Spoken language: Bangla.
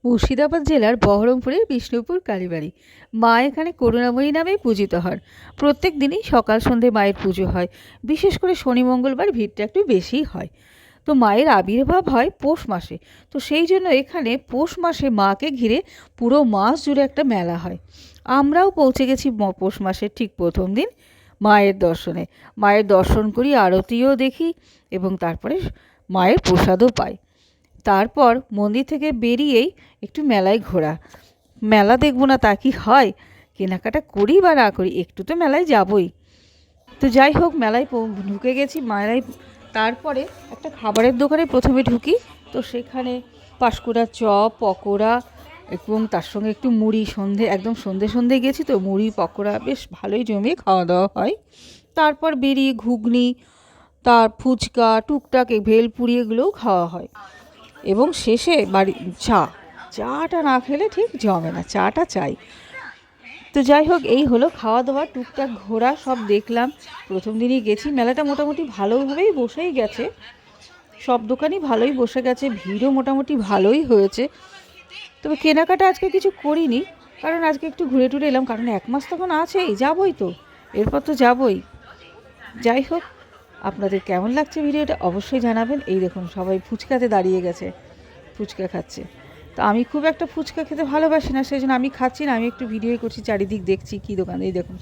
মুর্শিদাবাদ জেলার বহরমপুরের বিষ্ণুপুর কালীবাড়ি। মা এখানে করুণাময়ী নামেই পূজিত হন। প্রত্যেক দিনই সকাল সন্ধে মায়ের পুজো হয়। বিশেষ করে শনি মঙ্গলবার ভিড়টা একটু বেশিই হয়। তো মায়ের আবির্ভাব হয় পৌষ মাসে। তো সেই জন্য এখানে পৌষ মাসে মাকে ঘিরে পুরো মাস জুড়ে একটা মেলা হয়। আমরাও পৌঁছে গেছি পৌষ মাসের ঠিক প্রথম দিন মায়ের দর্শনে। মায়ের দর্শন করি, আরতিও দেখি এবং তারপরে মায়ের প্রসাদও পাই। তারপর মন্দির থেকে বেরিয়েই একটু মেলায় ঘোরা। মেলা দেখব না তা কি হয়? কেনাকাটা করি বা না করি, একটু তো মেলায় যাবই। তো যাই হোক, মেলায় ঢুকে গেছি। মেলায় তারপরে একটা খাবারের দোকানে প্রথমে ঢুকি। তো সেখানে পাঁশকুড়া চপ, পকোড়া এবং তার সঙ্গে একটু মুড়ি, একদম সন্ধে গেছি তো মুড়ি পকোড়া বেশ ভালোই জমিয়ে খাওয়া দাওয়া হয়। তারপর বেরিয়ে ঘুগনি, তার ফুচকা, টুকটাক ভেলপুরি এগুলোও খাওয়া হয়। এবং শেষে চাটা না খেলে ঠিক জমে না, চাটা চাই। তো যাই হোক, এই হলো খাওয়া দাওয়া, টুকটাক ঘোরা, সব দেখলাম। প্রথম দিনই গেছি, মেলাটা মোটামুটি ভালোভাবেই বসেই গেছে, সব দোকানই ভালোই বসে গেছে, ভিড়ও মোটামুটি ভালোই হয়েছে। তবে কেনাকাটা আজকে কিছু করিনি, কারণ আজকে একটু ঘুরে টুরে এলাম, কারণ 1 মাস তখন আছেই, যাবই তো, এরপর তো যাবই। যাই হোক, আপনাদের কেমন লাগছে ভিডিওটা অবশ্যই জানাবেন। এই দেখুন, সবাই ফুচকাতে দাঁড়িয়ে গেছে, ফুচকা খাচ্ছে। তো আমি খুব একটা ফুচকা খেতে ভালোবাসি না, সেই জন্য আমি খাচ্ছি না, আমি একটু ভিডিও করছি, চারিদিক দেখছি কী দোকান। এই দেখুন।